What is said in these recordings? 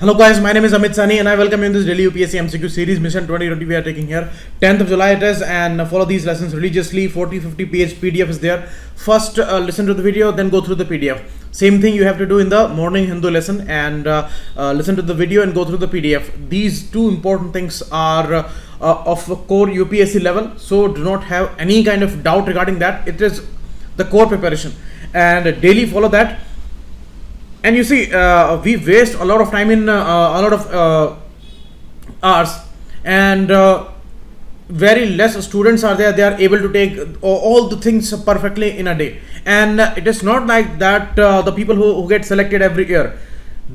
Hello guys, my name is Amit Sani and I welcome you in this daily UPSC MCQ series Mission 2020 we are taking here. 10th of July it is, and follow these lessons religiously. 40-50 page PDF is there. First listen to the video, then go through the PDF. Same thing you have to do in the morning Hindu lesson, and listen to the video and go through the PDF. These two important things are of core UPSC level, so do not have any kind of doubt regarding that. It is the core preparation, and daily follow that. And you see, we waste a lot of time in a lot of hours, and very less students are there. They are able to take all the things perfectly in a day. And it is not like that the people who get selected every year,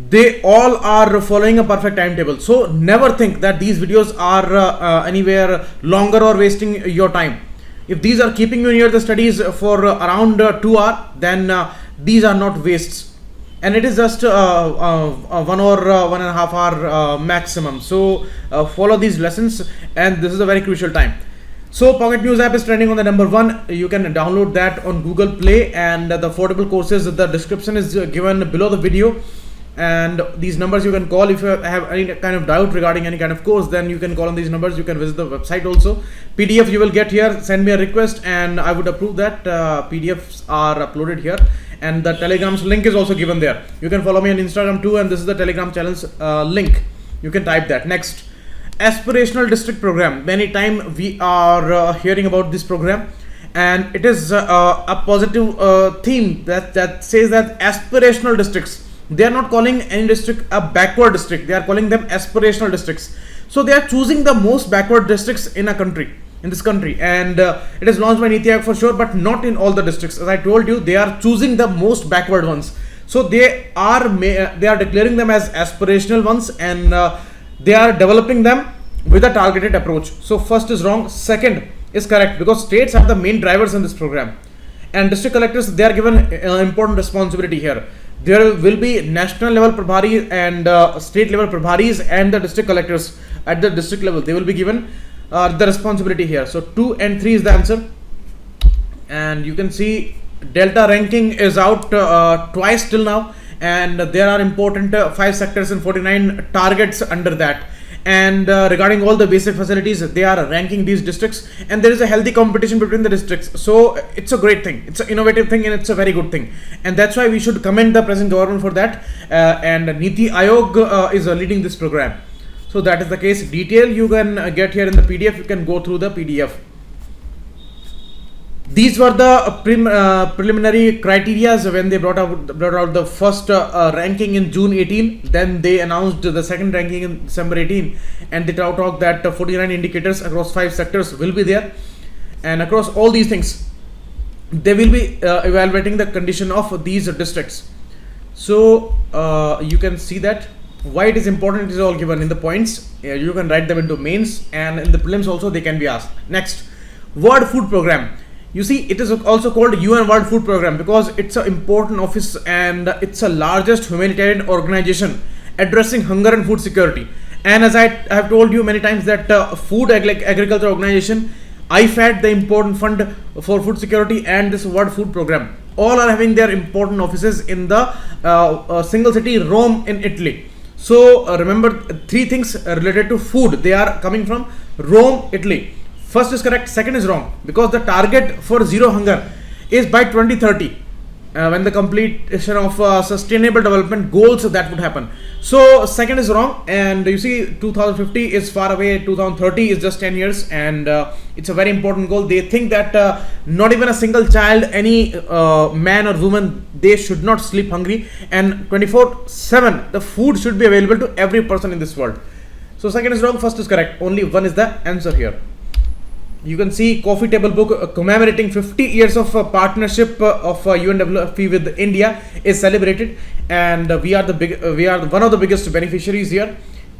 they all are following a perfect timetable. So never think that these videos are anywhere longer or wasting your time. If these are keeping you near the studies for around 2 hours, then these are not wastes. And it is just 1 or 1.5 hour maximum. So follow these lessons, and this is a very crucial time. So Pocket News app is trending on the number 1. You can download that on Google Play, and the affordable courses, the description is given below the video, and these numbers you can call if you have any kind of doubt regarding any kind of course. Then you can call on these numbers. You can visit the website also. PDF you will get here. Send me a request and I would approve that. PDFs are uploaded here, and the Telegram's link is also given there. You can follow me on Instagram too, and this is the Telegram channel's link. You can type that. Next, Aspirational District Program. Many time we are hearing about this program, and it is a positive theme that says that aspirational districts, they are not calling any district a backward district. They are calling them aspirational districts. So they are choosing the most backward districts in this country, and it is launched by NITI Aayog for sure, but not in all the districts. As I told you, they are choosing the most backward ones. So they are declaring them as aspirational ones, and they are developing them with a targeted approach. So first is wrong, second is correct, because states are the main drivers in this program, and district collectors, they are given important responsibility here. There will be national level prabhari and state level prabharis, and the district collectors at the district level, they will be given the responsibility here. So 2 and 3 is the answer. And you can see Delta ranking is out twice till now, and there are important 5 sectors and 49 targets under that. And regarding all the basic facilities, they are ranking these districts, and there is a healthy competition between the districts. So it's a great thing, it's an innovative thing, and it's a very good thing, and that's why we should commend the present government for that. And NITI Aayog is leading this program. So that is the case. Detail you can get here in the PDF. You can go through the PDF. These were the preliminary criteria when they brought out the first ranking in June 18. Then they announced the second ranking in December 18, and they talked that 49 indicators across 5 sectors will be there, and across all these things they will be evaluating the condition of these districts. So you can see that why it is important is all given in the points. You can write them into mains, and in the prelims also they can be asked. Next, World Food Program. You see, it is also called UN World Food Program because it's an important office, and it's the largest humanitarian organization addressing hunger and food security. And as I have told you many times that Food Agriculture Organization, IFAD, the important fund for food security, and this World Food Program, all are having their important offices in the single city, Rome in Italy. So remember 3 things related to food. They are coming from Rome, Italy. First is correct, second is wrong, because the target for zero hunger is by 2030, when the completion of sustainable development goals that would happen. So second is wrong, and you see 2050 is far away, 2030 is just 10 years, and it's a very important goal. They think that not even a single child, any man or woman, they should not sleep hungry, and 24/7 the food should be available to every person in this world. So second is wrong, first is correct. Only one is the answer here. You can see coffee table book commemorating 50 years of partnership of UNWFP with India is celebrated, and we are one of the biggest beneficiaries here.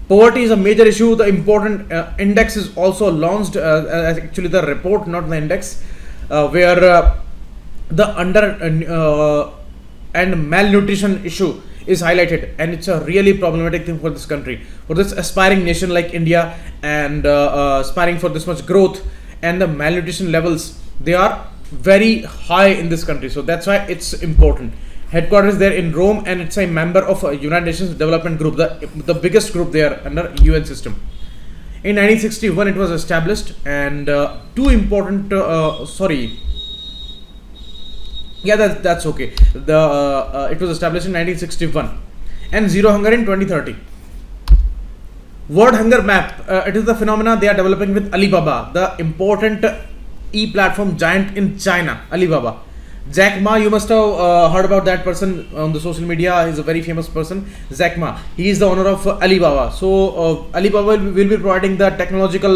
Poverty is a major issue. The important index is also launched, actually the report, not the index, where the under and malnutrition issue is highlighted, and it's a really problematic thing for this country, for this aspiring nation like India, and aspiring for this much growth. And the malnutrition levels, they are very high in this country, so that's why it's important. headquarters there in Rome, and it's a member of United Nations Development Group, the biggest group there under UN system. In 1961 it was established, and two important that's okay. It was established in 1961, and zero hunger in 2030. World hunger map, it is the phenomena they are developing with Alibaba, the important e-platform giant in China. Alibaba, Jack Ma, you must have heard about that person on the social media. He's a very famous person, Jack Ma. He is the owner of Alibaba. So Alibaba will be providing the technological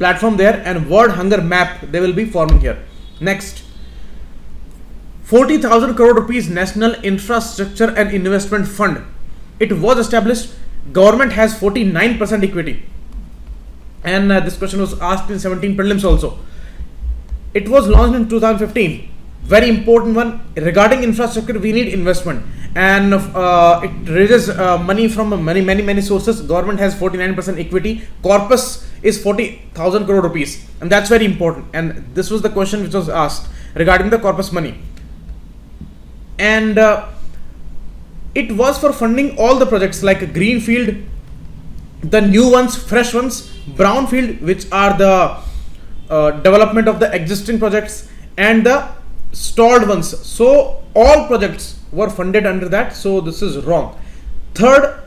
platform there, and world hunger map they will be forming here. Next, 40,000 crore rupees National Infrastructure and Investment Fund. It was established. Government has 49% equity, and this question was asked in 17 prelims also. It was launched in 2015. Very important one. Regarding infrastructure, we need investment, and it raises money from many sources. Government has 49% equity. Corpus is 40,000 crore rupees, and that's very important. And this was the question which was asked regarding the corpus money, and it was for funding all the projects like greenfield, the new ones, fresh ones, brownfield, which are the development of the existing projects, and the stalled ones. So all projects were funded under that. So this is wrong. Third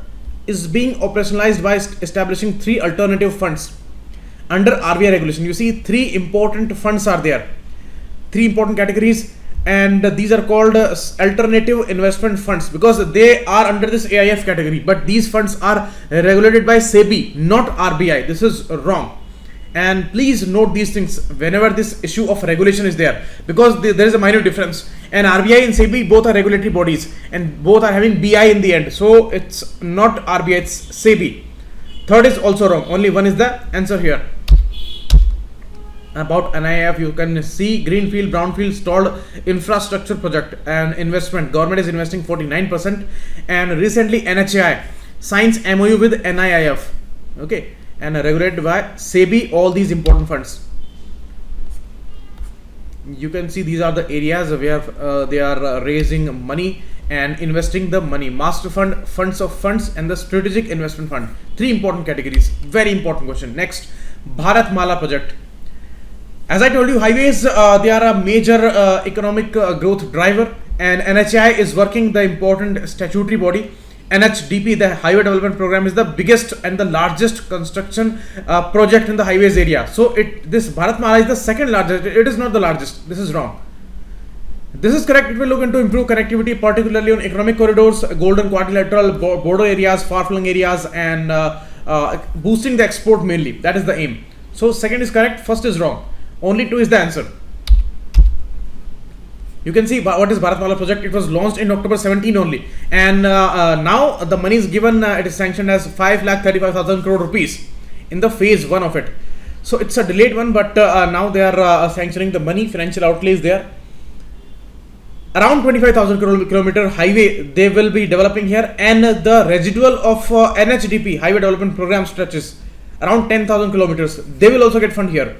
is being operationalized by establishing 3 alternative funds under RBI regulation. You see, 3 important funds are there, 3 important categories, and these are called alternative investment funds because they are under this AIF category, but these funds are regulated by SEBI, not RBI. This is wrong, and please note these things whenever this issue of regulation is there, because there is a minor difference, and RBI and SEBI both are regulatory bodies and both are having BI in the end, so it's not RBI, it's SEBI. Third is also wrong, only one is the answer here. About NIIF, you can see greenfield, brownfield, stalled infrastructure project and investment. Government is investing 49%, and recently NHAI signs MOU with NIIF, okay, and regulated by SEBI. All these important funds. You can see these are the areas where they are raising money and investing the money. Master fund, funds of funds, and the strategic investment fund. 3 important categories. Very important question. Next, Bharatmala Project. As I told you, highways, they are a major economic growth driver, and NHAI is working the important statutory body. NHDP, the Highway Development Program, is the biggest and the largest construction project in the highways area. So this Bharatmala is the second largest. It is not the largest. This is wrong. This is correct. It will look into improve connectivity, particularly on economic corridors, golden quadrilateral, border areas, far-flung areas, and boosting the export mainly. That is the aim. So second is correct. First is wrong. Only 2 is the answer. You can see what is Bharatmala Project. It was launched in October 17 only, and now the money is given. It is sanctioned as 5,35,000 crore rupees in the phase 1 of it. So it's a delayed one, but now they are sanctioning the money. Financial outlays there. Around 25,000 kilometer highway they will be developing here, and the residual of NHDP Highway Development Program stretches around 10,000 kilometers. They will also get fund here.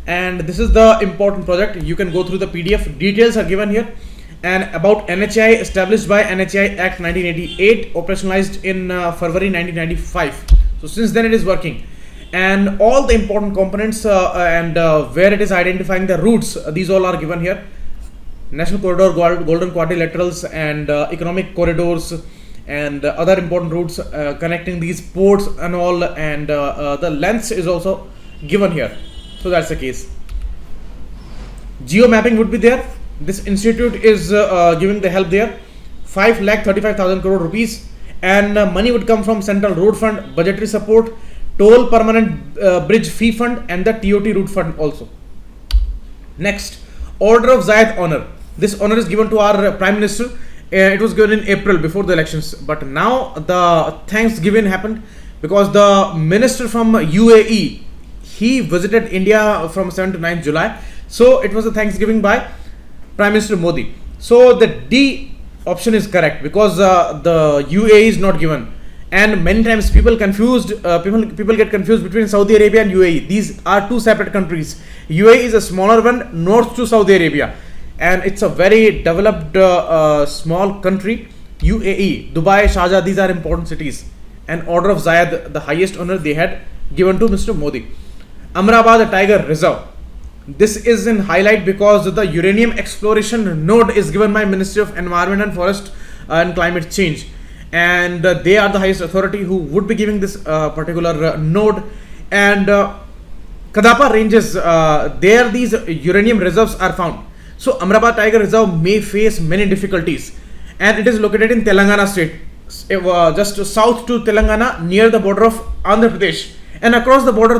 And this is the important project. You can go through the PDF. Details are given here. And about NHAI, established by NHAI Act 1988, operationalized in February 1995. So since then it is working. And all the important components and where it is identifying the routes, these all are given here. National corridor, golden quadrilaterals, and economic corridors, and other important routes connecting these ports and all. And the length is also given here. So that's the case. Geo mapping would be there. This institute is giving the help there. 5,35,000 crore rupees, and money would come from Central Road Fund, budgetary support, toll permanent bridge fee fund, and the TOT route fund also. Next, Order of Zayed honor. This honor is given to our Prime Minister. It was given in April before the elections, but now the Thanksgiving happened because the minister from UAE, he visited India from 7th to 9th July. So it was a Thanksgiving by Prime Minister Modi. So the D option is correct because the UAE is not given. And many times people get confused between Saudi Arabia and UAE. These are 2 separate countries. UAE is a smaller one, north to Saudi Arabia. and it's a very developed small country. UAE, Dubai, Sharjah, these are important cities. And Order of Ziya, the highest honor they had given to Mr. Modi. Amrabad Tiger Reserve. This is in highlight because the uranium exploration node is given by Ministry of Environment and Forest and Climate Change, and they are the highest authority who would be giving this particular node. And Kadapa ranges, there these uranium reserves are found. So Amrabad Tiger Reserve may face many difficulties, and it is located in Telangana state, just south to Telangana, near the border of Andhra Pradesh, and across the border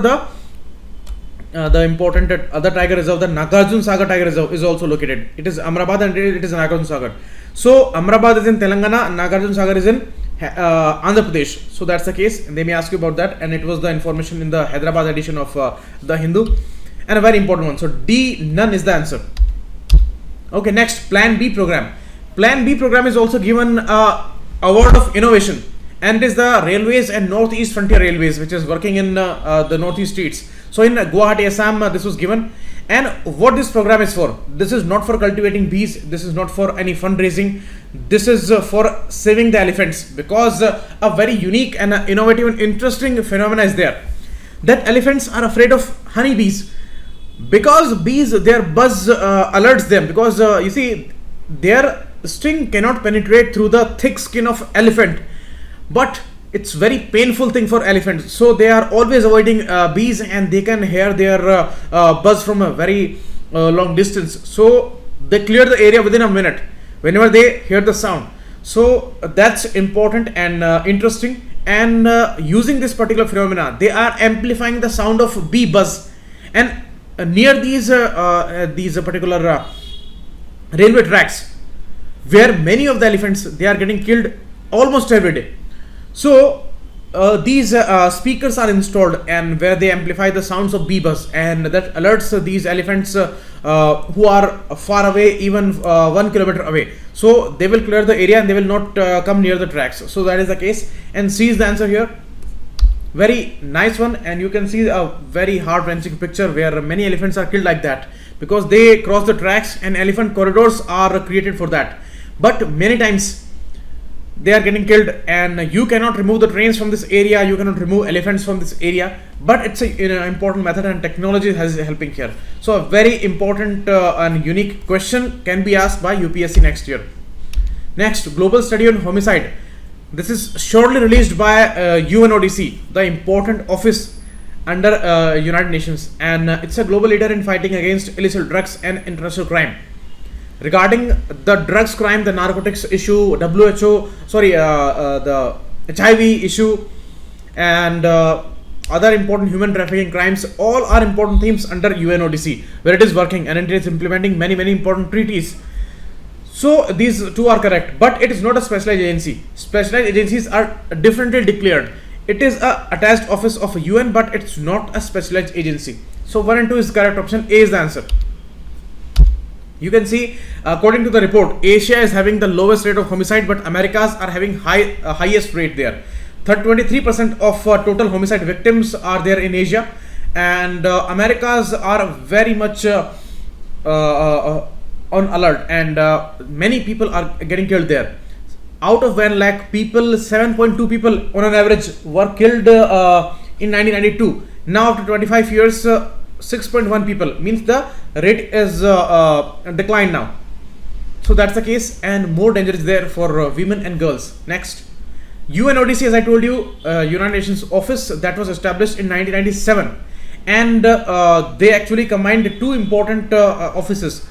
the important other tiger reserve, the Nagarjuna Sagar Tiger Reserve, is also located. It is Amrabad and it is Nagarjuna Sagar. So Amrabad is in Telangana, Nagarjuna Sagar is in Andhra Pradesh. So that's the case, and they may ask you about that, and it was the information in the Hyderabad edition of the Hindu, and a very important one. So D, none is the answer. Okay, next, Plan B program. Plan B program is also given award of innovation, and it is the Railways and Northeast Frontier Railways, which is working in the Northeast states. So in Guwahati, Assam, this was given. And what this program is for? This is not for cultivating bees. This is not for any fundraising. This is for saving the elephants, because a very unique and innovative and interesting phenomena is there, that elephants are afraid of honeybees, because bees, their buzz alerts them, because you see, their sting cannot penetrate through the thick skin of elephant, but it's very painful thing for elephants. So they are always avoiding bees, and they can hear their buzz from a very long distance. So they clear the area within a minute whenever they hear the sound. So that's important and interesting. And using this particular phenomena, they are amplifying the sound of bee buzz. And near these particular railway tracks, where many of the elephants, they are getting killed almost every day. So these speakers are installed, and where they amplify the sounds of bee buzz, and that alerts these elephants who are far away, even 1 kilometer away. So they will clear the area and they will not come near the tracks. So that is the case, and C is the answer here. Very nice one, and you can see a very heart-wrenching picture where many elephants are killed like that, because they cross the tracks, and elephant corridors are created for that. But many times they are getting killed, and you cannot remove the trains from this area, you cannot remove elephants from this area, but it's an important method, and technology is helping here. So a very important and unique question can be asked by UPSC next year. Next, global study on homicide. This is shortly released by UNODC, the important office under United Nations, and it's a global leader in fighting against illicit drugs and international crime. Regarding the drugs crime, the narcotics issue, the HIV issue, and other important human trafficking crimes, all are important themes under UNODC, where it is working, and it is implementing many important treaties. So these two are correct, but it is not a specialized agency. Specialized agencies are differently declared. It is a attached office of a UN, but it's not a specialized agency. So 1 and 2 is correct option. A is the answer. You can see, according to the report, Asia is having the lowest rate of homicide, but Americas are having highest rate there. 23% of total homicide victims are there in Asia, and Americas are very much on alert, and many people are getting killed there. Out of 1 lakh people, 7.2 people on an average were killed in 1992. Now after 25 years, 6.1 people, means the rate is declined now. So that's the case, and more danger is there for women and girls. Next, UNODC, as I told you, United Nations office that was established in 1997, and they actually combined 2 important offices.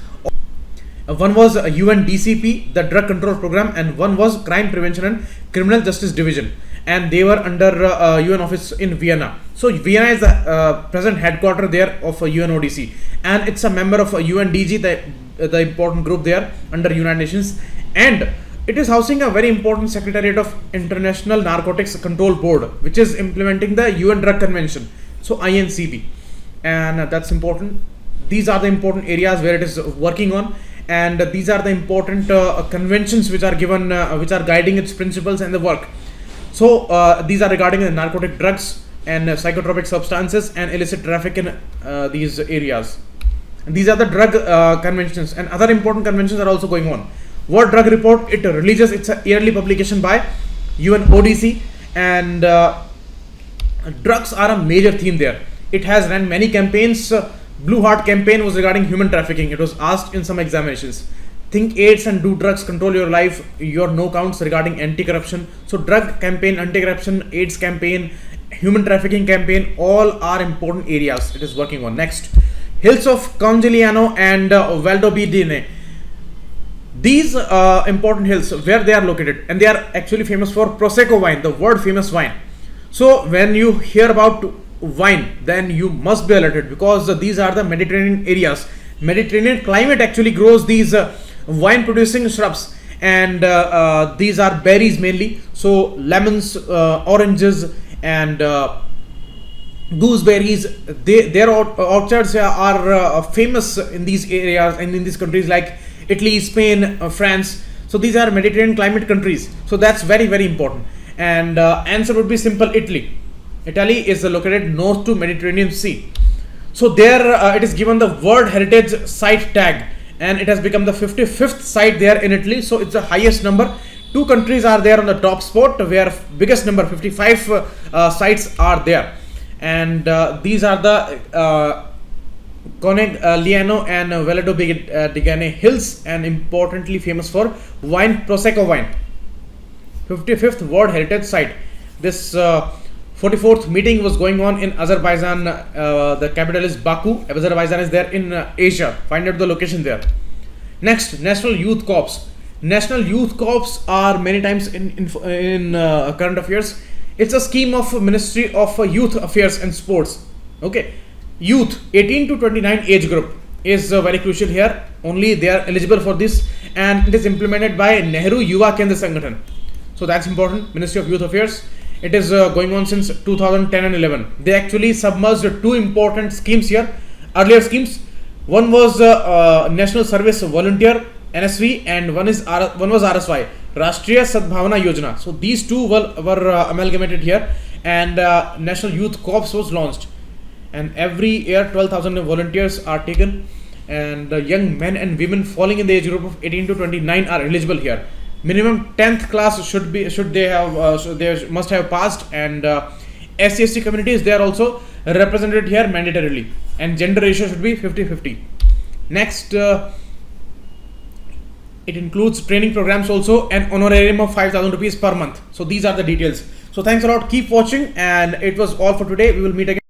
One was UNDCP, the Drug Control Program, and one was Crime Prevention and Criminal Justice Division, and they were under UN office in Vienna. So Vienna is the present headquarter there of UNODC, and it's a member of UNDG, the important group there under United Nations, and it is housing a very important Secretariat of International Narcotics Control Board, which is implementing the UN Drug Convention, so INCB, and that's important. These are the important areas where it is working on, and these are the important conventions which are given, which are guiding its principles and the work. So these are regarding the narcotic drugs and psychotropic substances and illicit traffic in these areas. And these are the drug conventions, and other important conventions are also going on. World Drug Report, it releases, it's a yearly publication by UNODC, and drugs are a major theme there. It has run many campaigns. Blue Heart campaign was regarding human trafficking. It was asked in some examinations. Think AIDS and do drugs, control your life, your no counts regarding anti-corruption. So drug campaign, anti-corruption, AIDS campaign, human trafficking campaign, all are important areas it is working on. Next, Hills of Congigliano and Valdobbiadene. These important hills, where they are located, and they are actually famous for Prosecco wine, the world famous wine. So when you hear about wine, then you must be alerted, because these are the Mediterranean areas. Mediterranean climate actually grows these wine producing shrubs, and these are berries mainly. So lemons, oranges, and gooseberries, their orchards are famous in these areas and in these countries like Italy, Spain, France. So these are Mediterranean climate countries. So that's very, very important. And answer would be simple: Italy. Italy is located north to Mediterranean Sea. So there it is given the World Heritage Site tag, and it has become the 55th site there in Italy. So it's the highest number. Two countries are there on the top spot, where biggest number 55 sites are there. And these are the Conegliano and Valdobbiadene hills, and importantly famous for wine, Prosecco wine. 55th World Heritage Site. This 44th meeting was going on in Azerbaijan. The capital is Baku. Azerbaijan is there in Asia. Find out the location there. Next, National Youth Corps. National Youth Corps are many times in current affairs. It's a scheme of Ministry of Youth Affairs and Sports. Okay, youth 18 to 29 age group is very crucial here. Only they are eligible for this, and it is implemented by Nehru Yuva Kendra Sangathan. So that's important. Ministry of Youth Affairs. It is going on since 2010 and 11. They actually submerged two important schemes here. Earlier schemes. One was National Service Volunteer (NSV) and one was RSY, Rashtriya Sadbhavana Yojana. So these two were amalgamated here, and National Youth Corps was launched. And every year 12,000 volunteers are taken, and young men and women falling in the age group of 18 to 29 are eligible here. Minimum 10th class they must have passed, and SC/ST communities, they are also represented here mandatorily, and gender ratio should be 50-50. Next, it includes training programs also, and honorarium of 5,000 rupees per month. So these are the details. So thanks a lot. Keep watching, and it was all for today. We will meet again.